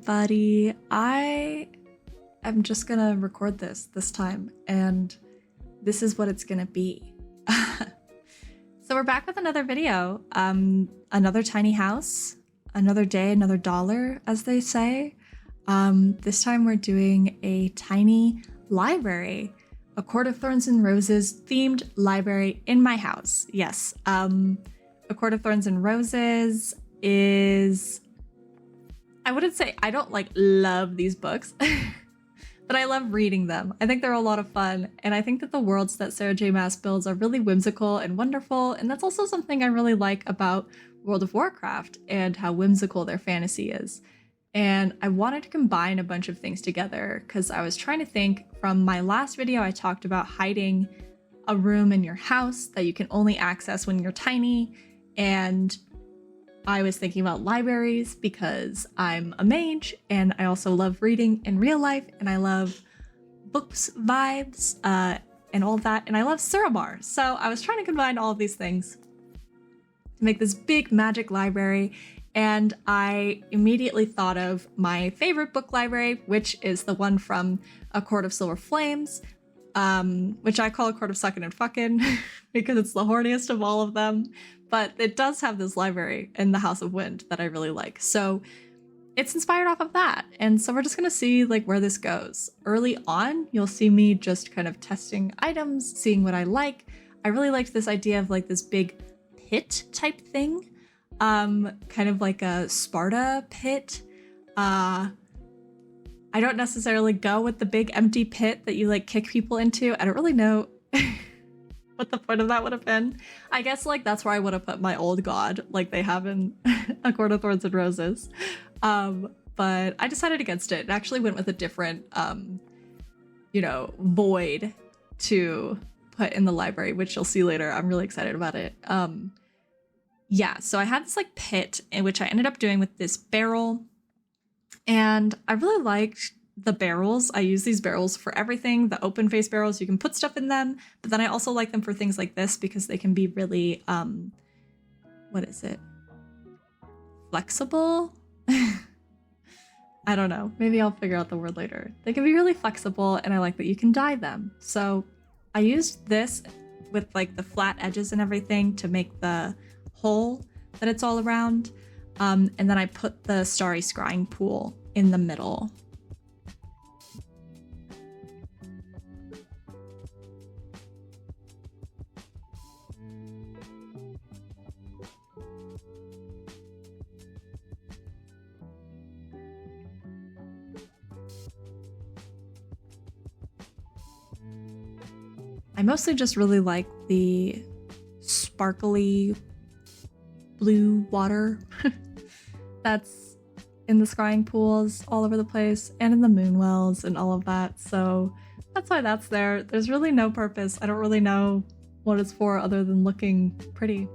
everybody. I am just gonna record this time, and this is what it's gonna be. So we're back with another video. Another tiny house, another day, another dollar, as they say. This time we're doing a tiny library, a Court of Thorns and Roses themed library in my house. Yes, a Court of Thorns and Roses is, I wouldn't say I don't love these books, but I love reading them. I think they're a lot of fun, and I think that the worlds that Sarah J. Maas builds are really whimsical and wonderful, and that's also something I really like about World of Warcraft and how whimsical their fantasy is. And I wanted to combine a bunch of things together because I was trying to think, from my last video I talked about hiding a room in your house that you can only access when you're tiny, and I was thinking about libraries because I'm a mage and I also love reading in real life, and I love books vibes and all of that, and I love Suramar. So I was trying to combine all of these things to make this big magic library, and I immediately thought of my favorite book library, which is the one from A Court of Silver Flames, which I call A Court of Suckin' and Fuckin' because it's the horniest of all of them. But it does have this library in the House of Wind that I really like. So it's inspired off of that. And so we're just going to see where this goes. Early on, you'll see me just kind of testing items, seeing what I like. I really liked this idea of this big pit type thing. Kind of like a Sparta pit. I don't necessarily go with the big empty pit that you kick people into. I don't really know what the point of that would have been. I guess that's where I would have put my old god, like they have in A Court of Thorns and Roses. But I decided against it. It actually went with a different, void to put in the library, which you'll see later. I'm really excited about it. Yeah, so I had this pit, in which I ended up doing with this barrel, and I really liked the barrels. I use these barrels for everything. The open face barrels, you can put stuff in them, but then I also like them for things like this because they can be really, flexible? I don't know. Maybe I'll figure out the word later. They can be really flexible, and I like that you can dye them. So I used this with the flat edges and everything to make the hole that it's all around. And then I put the starry scrying pool in the middle. I mostly just really like the sparkly blue water that's in the scrying pools all over the place, and in the moon wells and all of that. So that's why that's there. There's really no purpose. I don't really know what it's for other than looking pretty.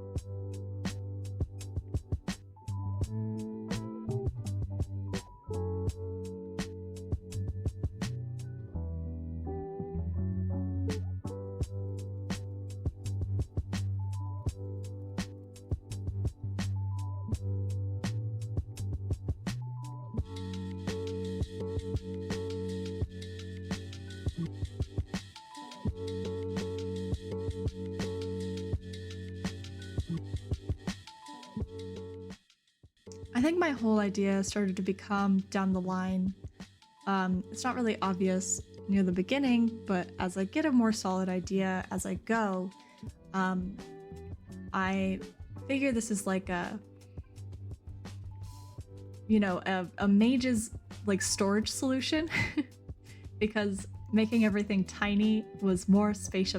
I think my whole idea started to become down the line. It's not really obvious near the beginning, but as I get a more solid idea as I go, I figure this is a mage's storage solution because making everything tiny was more space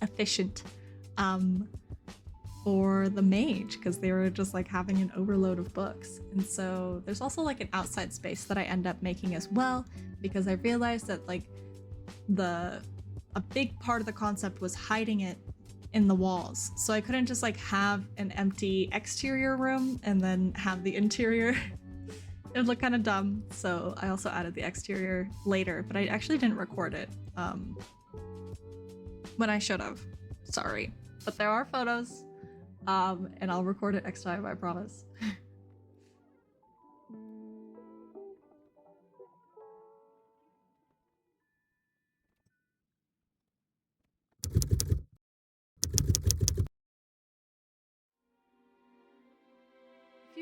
efficient for the mage, because they were just having an overload of books. And so there's also an outside space that I end up making as well, because I realized that a big part of the concept was hiding it in the walls. So I couldn't just have an empty exterior room and then have the interior. It would look kind of dumb. So I also added the exterior later, but I actually didn't record it when I should have. Sorry. But there are photos. And I'll record it next time, I promise.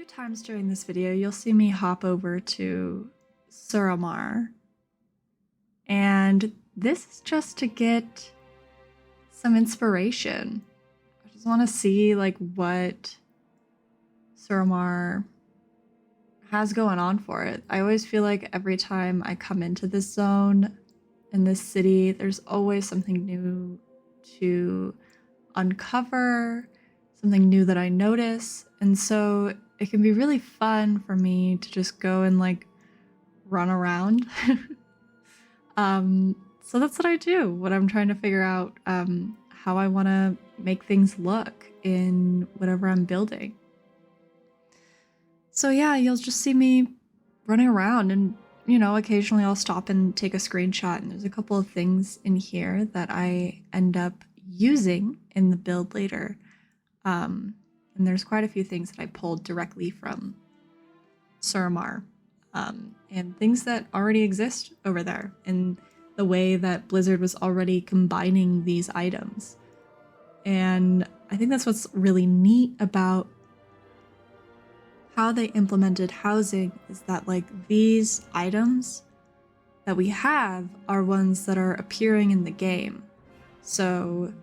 times during this video, you'll see me hop over to Suramar. And this is just to get some inspiration. I just want to see like what Suramar has going on for it. I always feel like every time I come into this zone in this city, there's always something new to uncover, something new that I notice. And so it can be really fun for me to just go and like run around. So that's what I do when I'm trying to figure out how I want to make things look in whatever I'm building. So yeah, you'll just see me running around, and you know, occasionally I'll stop and take a screenshot, and there's a couple of things in here that I end up using in the build later. And there's quite a few things that I pulled directly from Suramar, and things that already exist over there in the way that Blizzard was already combining these items. And I think that's what's really neat about how they implemented housing, is that like these items that we have are ones that are appearing in the game. So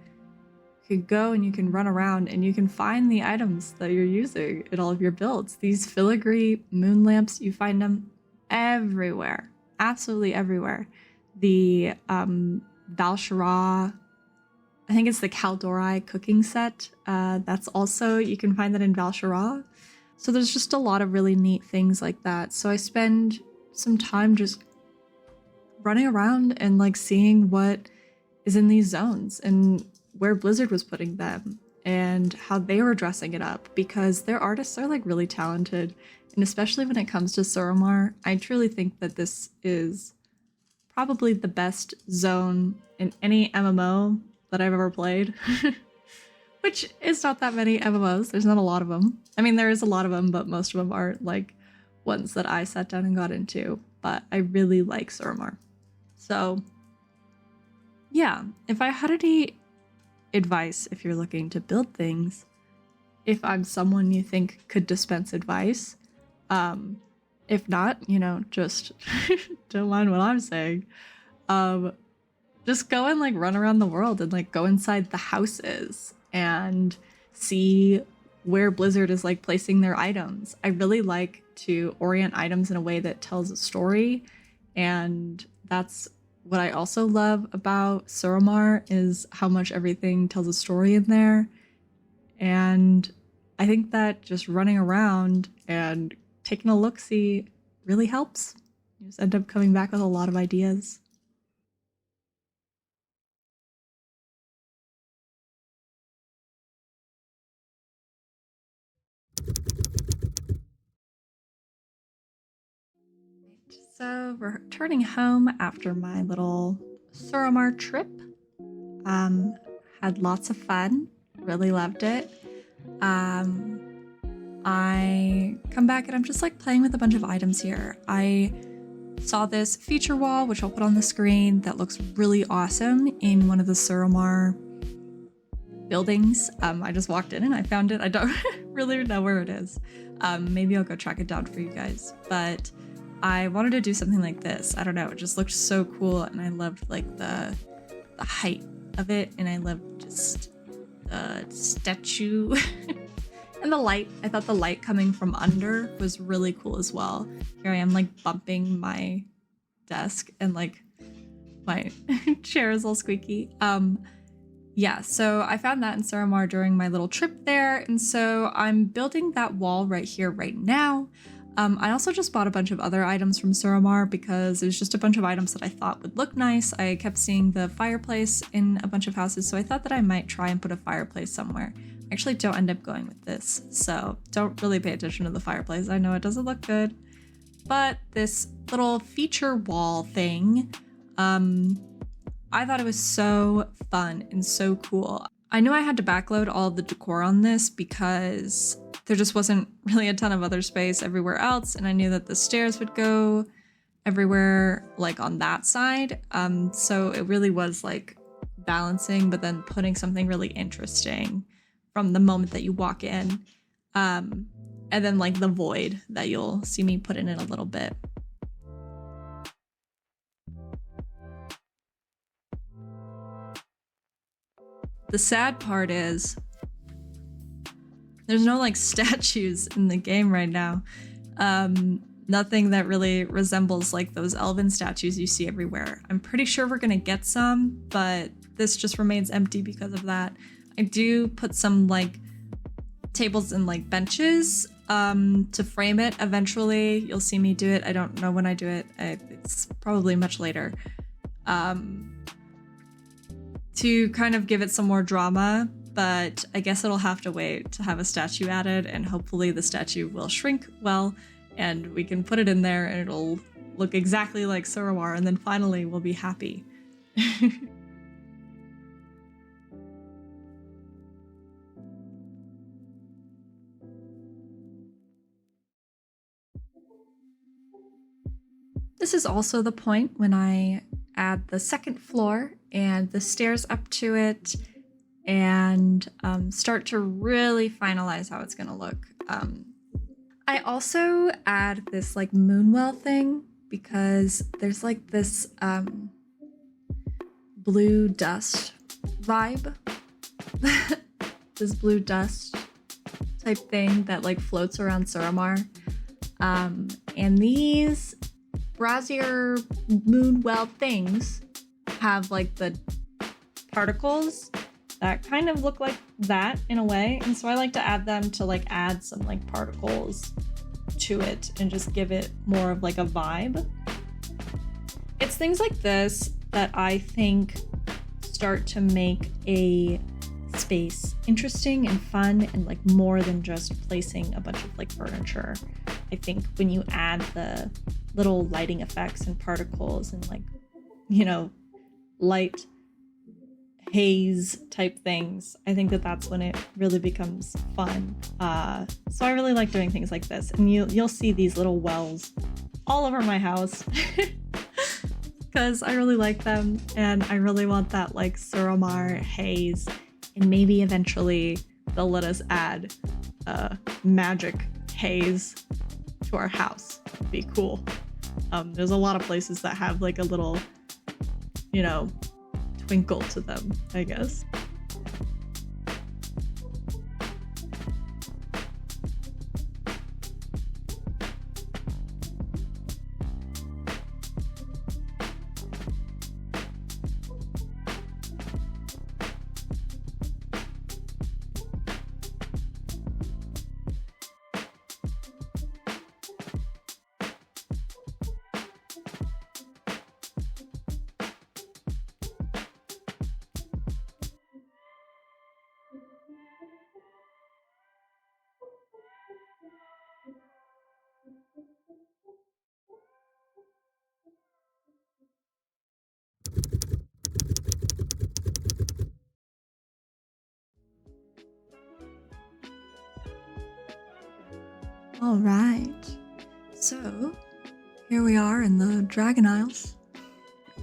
you can go and you can run around and you can find the items that you're using in all of your builds. These filigree moon lamps, you find them everywhere, absolutely everywhere. The Val'Shara, I think it's the Kaldori cooking set. That's also, you can find that in Val'Shara. So there's just a lot of really neat things like that. So I spend some time just running around and like seeing what is in these zones and where Blizzard was putting them and how they were dressing it up, because their artists are like really talented. And especially when it comes to Suramar, I truly think that this is probably the best zone in any MMO that I've ever played. Which is not that many MMOs. There's not a lot of them. I mean, there is a lot of them, but most of them aren't like ones that I sat down and got into. But I really like Suramar. So yeah, if I had any advice, if you're looking to build things, if I'm someone you think could dispense advice, if not, you know, just don't mind what I'm saying. Just go and like run around the world and like go inside the houses and see where Blizzard is like placing their items. I really like to orient items in a way that tells a story, and that's what I also love about Suramar, is how much everything tells a story in there. And I think that just running around and taking a look-see really helps. You just end up coming back with a lot of ideas. So we're returning home after my little Suramar trip. Had lots of fun, really loved it. I come back and I'm just like playing with a bunch of items here. I saw this feature wall, which I'll put on the screen, that looks really awesome in one of the Suramar buildings. I just walked in and I found it. I don't really know where it is. Maybe I'll go track it down for you guys, but I wanted to do something like this. I don't know, it just looked so cool, and I loved like the height of it, and I loved just the statue and the light. I thought the light coming from under was really cool as well. Here I am like bumping my desk and like my chair is all squeaky. Yeah, so I found that in Suramar during my little trip there, and so I'm building that wall right here right now. I also just bought a bunch of other items from Suramar because it was just a bunch of items that I thought would look nice. I kept seeing the fireplace in a bunch of houses, so I thought that I might try and put a fireplace somewhere. I actually don't end up going with this, so don't really pay attention to the fireplace. I know it doesn't look good, but this little feature wall thing, I thought it was so fun and so cool. I knew I had to backload all of the decor on this because there just wasn't really a ton of other space everywhere else, and I knew that the stairs would go everywhere like on that side. So it really was like balancing, but then putting something really interesting from the moment that you walk in. And then like the void that you'll see me put in a little bit. The sad part is there's no like statues in the game right now. Nothing that really resembles like those elven statues you see everywhere. I'm pretty sure we're gonna get some, but this just remains empty because of that. I do put some like tables and like benches to frame it. Eventually you'll see me do it. I don't know when I do it. It's probably much later. To kind of give it some more drama, but I guess it'll have to wait to have a statue added, and hopefully the statue will shrink well and we can put it in there and it'll look exactly like Suramar, and then finally we'll be happy. This is also the point when I add the second floor and the stairs up to it and start to really finalize how it's gonna look. I also add this like moonwell thing because there's like this blue dust vibe. This blue dust type thing that like floats around Suramar. And these brazier moonwell things have like the particles that kind of look like that in a way, and so I like to add them to like add some like particles to it and just give it more of like a vibe. It's things like this that I think start to make a space interesting and fun and like more than just placing a bunch of like furniture. I think when you add the little lighting effects and particles and like, you know, light haze type things, I think that that's when it really becomes fun. So I really like doing things like this, and you'll see these little wells all over my house because I really like them and I really want that like Suramar haze, and maybe eventually they'll let us add magic haze to our house. It'd be cool. There's a lot of places that have like a little, you know, twinkle to them, I guess. All right, so here we are in the Dragon Isles,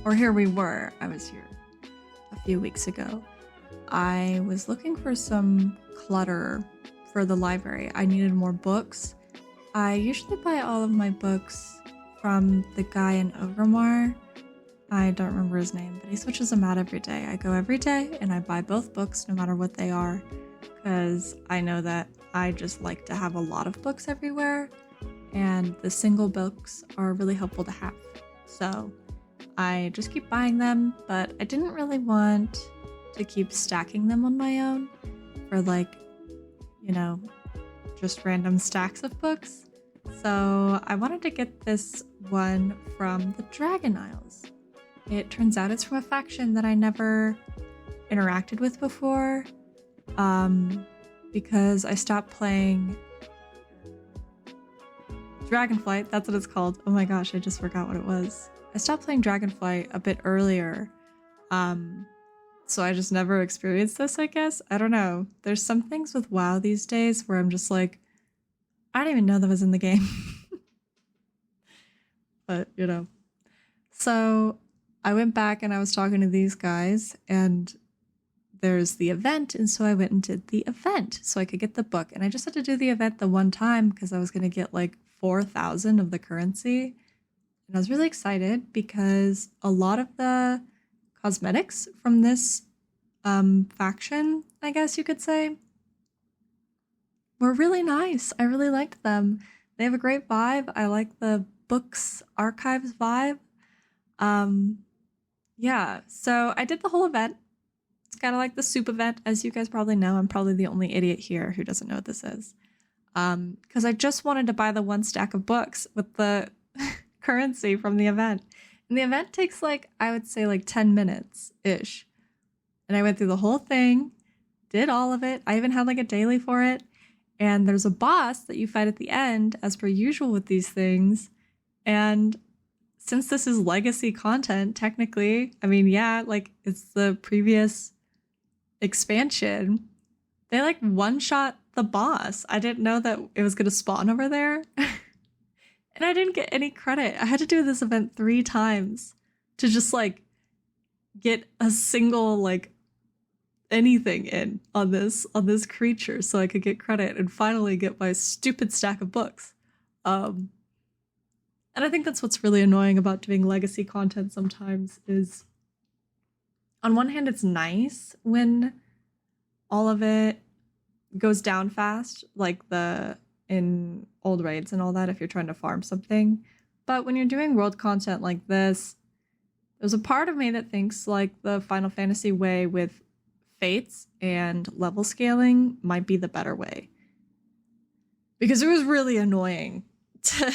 or here we were. I was here a few weeks ago. I was looking for some clutter for the library. I needed more books. I usually buy all of my books from the guy in Overmar. I don't remember his name, but he switches them out every day. I go every day and I buy both books no matter what they are, because I know that I just like to have a lot of books everywhere, and the single books are really helpful to have. So I just keep buying them, but I didn't really want to keep stacking them on my own for like, you know, just random stacks of books. So I wanted to get this one from the Dragon Isles. It turns out it's from a faction that I never interacted with before, because I stopped playing Dragonflight. That's what it's called. Oh my gosh, I just forgot what it was. I stopped playing Dragonflight a bit earlier, so I just never experienced this, I guess. I don't know. There's some things with WoW these days where I'm just like, I didn't even know that was in the game. But, you know. So I went back and I was talking to these guys, and there's the event, and so I went and did the event so I could get the book. And I just had to do the event the one time because I was going to get like 4,000 of the currency. And I was really excited because a lot of the cosmetics from this faction, I guess you could say, were really nice. I really liked them. They have a great vibe. I like the books archives vibe. Yeah, so I did the whole event. It's kind of like the soup event, as you guys probably know. I'm probably the only idiot here who doesn't know what this is. Because I just wanted to buy the 1 stack of books with the currency from the event. And the event takes like, I would say like 10 minutes-ish. And I went through the whole thing, did all of it. I even had like a daily for it. And there's a boss that you fight at the end, as per usual with these things. And since this is legacy content, technically, I mean, yeah, like it's the previous expansion, they like one-shot the boss. I didn't know that it was going to spawn over there. And I didn't get any credit. I had to do this event 3 times to just like get a single like anything in on this creature so I could get credit and finally get my stupid stack of books. And I think that's what's really annoying about doing legacy content sometimes is, on one hand, it's nice when all of it goes down fast, like in old raids and all that, if you're trying to farm something. But when you're doing world content like this, there's a part of me that thinks like the Final Fantasy way with fates and level scaling might be the better way. Because it was really annoying to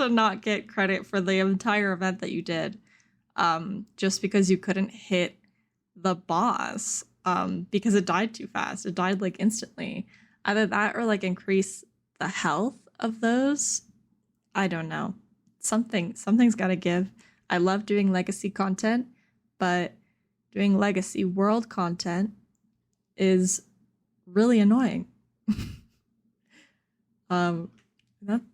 not get credit for the entire event that you did, just because you couldn't hit the boss, because it died too fast. It died like instantly. Either that or like increase the health of those. I don't know. Something's got to give. I love doing legacy content, but doing legacy world content is really annoying.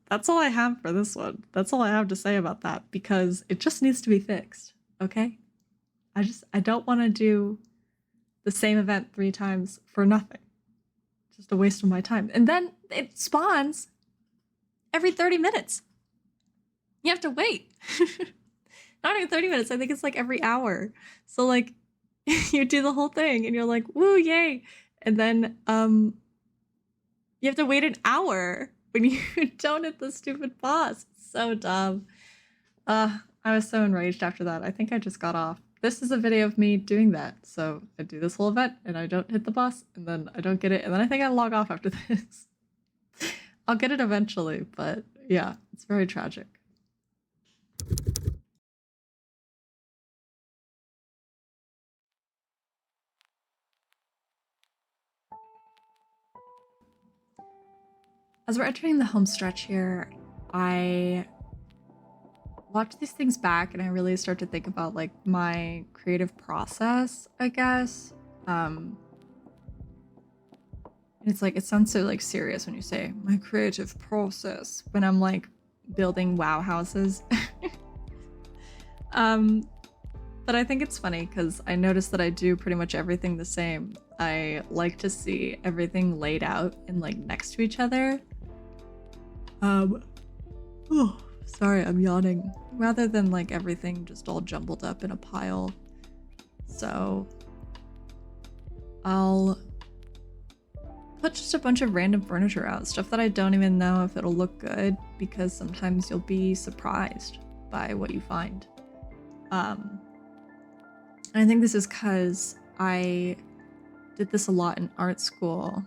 That's all I have for this one. That's all I have to say about that, because it just needs to be fixed, okay? I don't want to do the same event 3 times for nothing. Just a waste of my time. And then it spawns every 30 minutes. You have to wait. Not even 30 minutes. I think it's like every hour. So like you do the whole thing and you're like, woo, yay. And then you have to wait an hour when you don't hit the stupid boss. It's so dumb. I was so enraged after that. I think I just got off. This is a video of me doing that. So I do this whole event and I don't hit the boss and then I don't get it. And then I think I log off after this. I'll get it eventually, but yeah, it's very tragic. As we're entering the home stretch here, I watch these things back and I really start to think about like my creative process, I guess. It's like, it sounds so like serious when you say my creative process when I'm like building WoW houses. But I think it's funny because I noticed that I do pretty much everything the same. I like to see everything laid out and like next to each other. Oh, sorry, I'm yawning. Rather than like everything just all jumbled up in a pile. So I'll put just a bunch of random furniture out, stuff that I don't even know if it'll look good, because sometimes you'll be surprised by what you find. I think this is because I did this a lot in art school.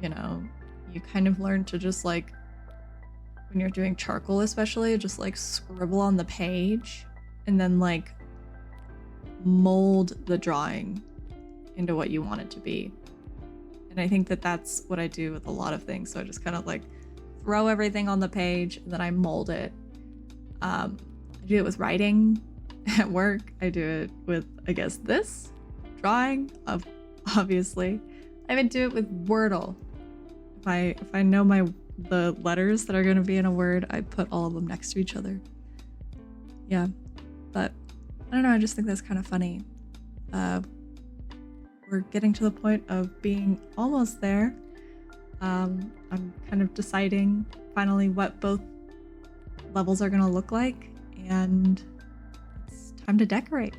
You know, you kind of learn to just like, when you're doing charcoal especially, just like scribble on the page and then like mold the drawing into what you want it to be. And I think that that's what I do with a lot of things. So I just kind of like throw everything on the page and then I mold it. I do it with writing at work. I do it with, I guess, this drawing, obviously. I even do it with Wordle. If I know the letters that are going to be in a word, I put all of them next to each other. Yeah, but I don't know, I just think that's kind of funny. we're getting to the point of being almost there. I'm kind of deciding finally what both levels are going to look like, and it's time to decorate.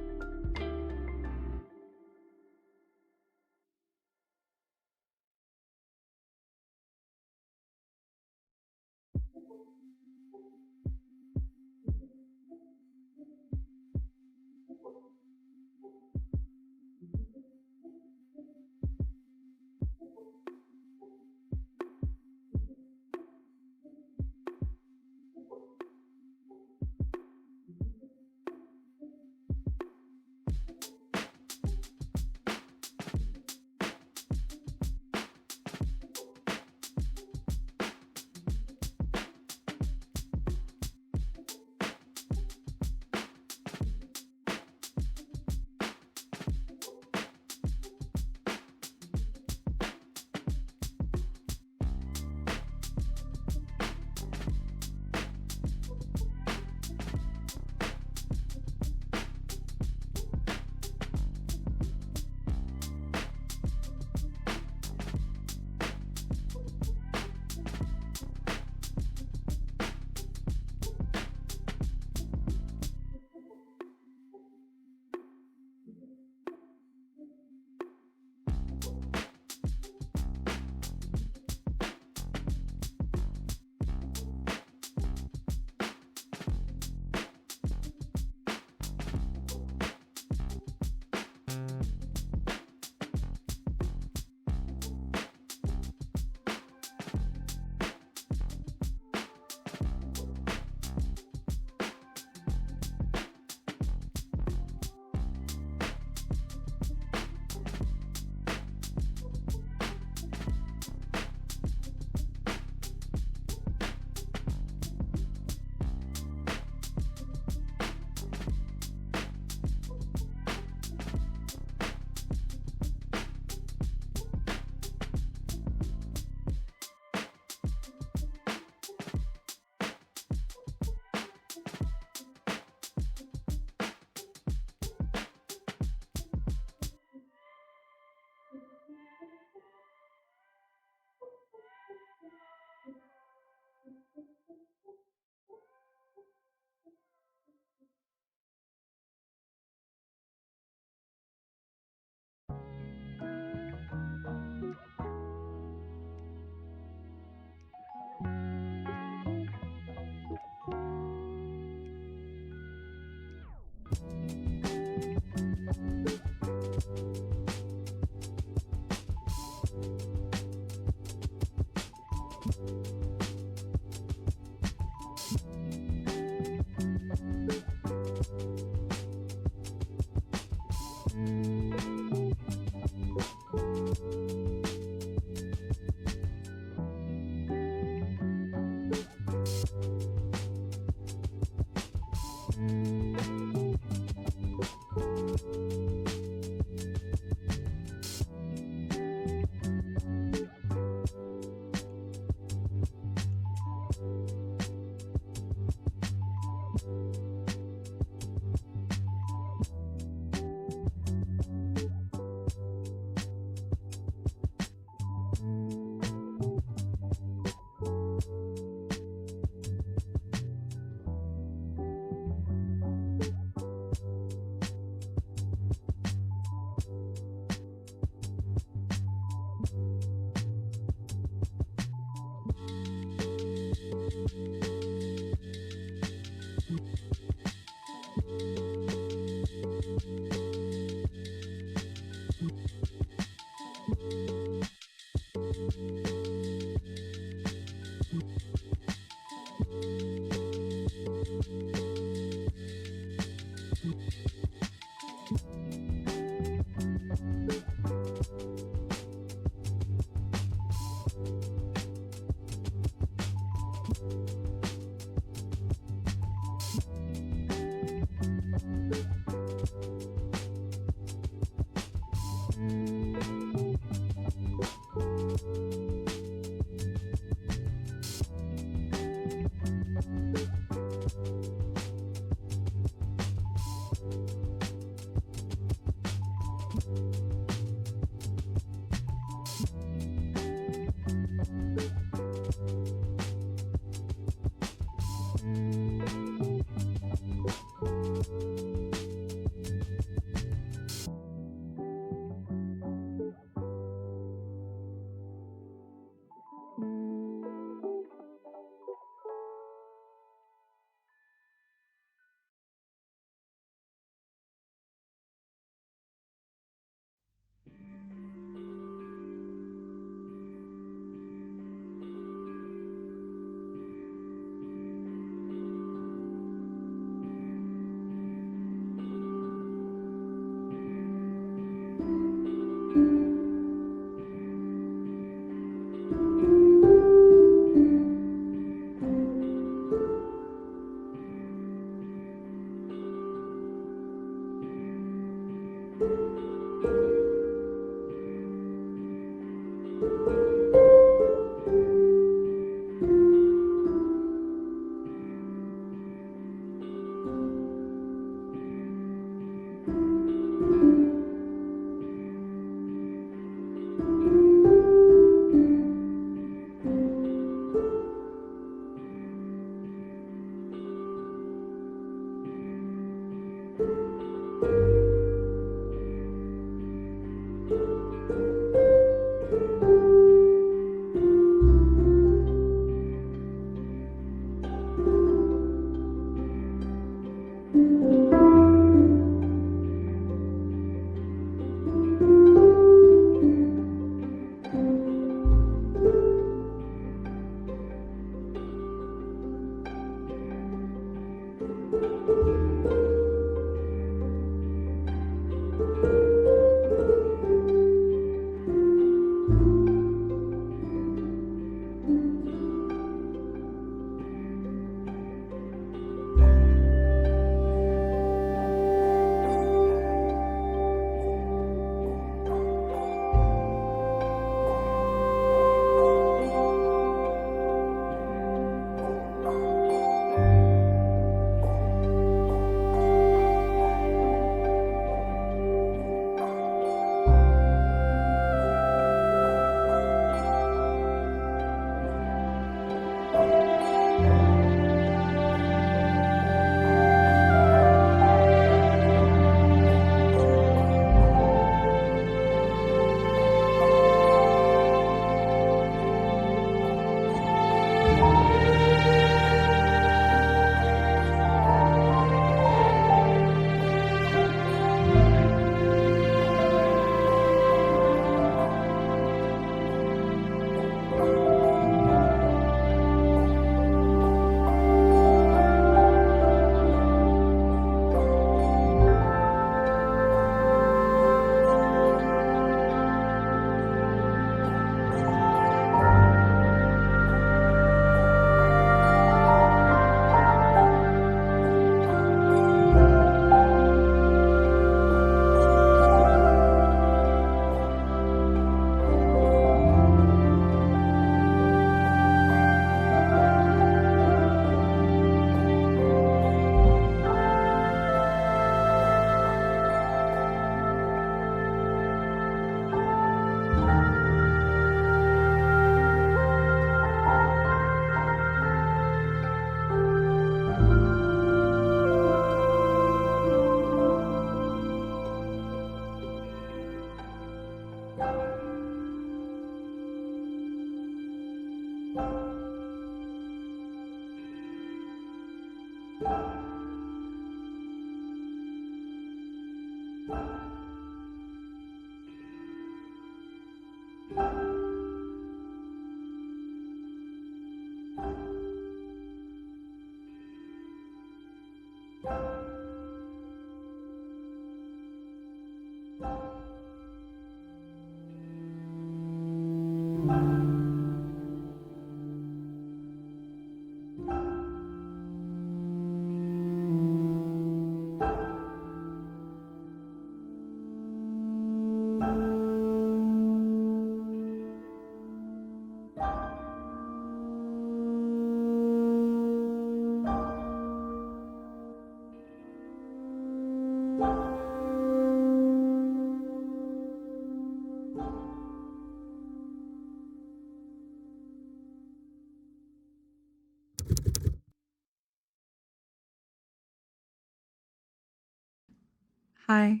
Hi.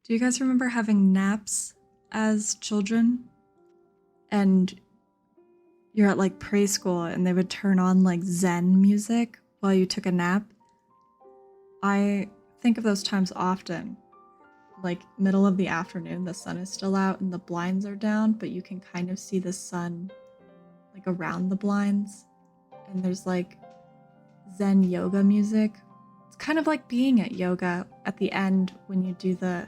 Do you guys remember having naps as children? And you're at like preschool and they would turn on like Zen music while you took a nap? I think of those times often. Like middle of the afternoon, the sun is still out and the blinds are down, but you can kind of see the sun like around the blinds. And there's like Zen yoga music. It's kind of like being at yoga at the end when you do the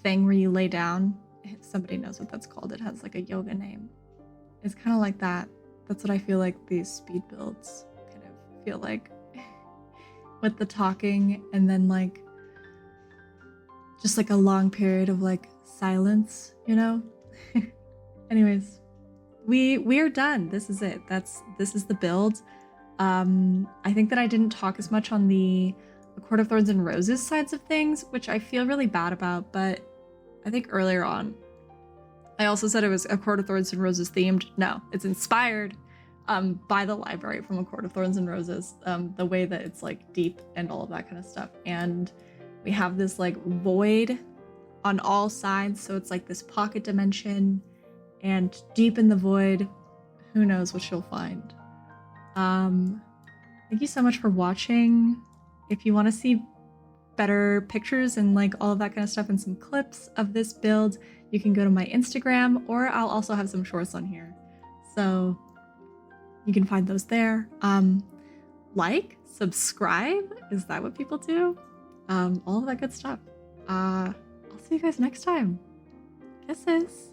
thing where you lay down. Somebody knows what that's called. It has like a yoga name. It's kind of like that. That's what I feel like these speed builds kind of feel like. With the talking and then like just like a long period of like silence, you know? Anyways, we are done. This is it. This is the build. I think that I didn't talk as much on the A Court of Thorns and Roses sides of things, which I feel really bad about, but I think earlier on I also said it was A Court of Thorns and Roses themed. No, it's inspired by the library from A Court of Thorns and Roses, the way that it's like deep and all of that kind of stuff. And we have this like void on all sides, so it's like this pocket dimension, and deep in the void, who knows what you'll find. Thank you so much for watching. If you want to see better pictures and like all of that kind of stuff and some clips of this build, you can go to my Instagram, or I'll also have some shorts on here. So you can find those there. Like, subscribe, is that what people do? All of that good stuff. I'll see you guys next time. Kisses.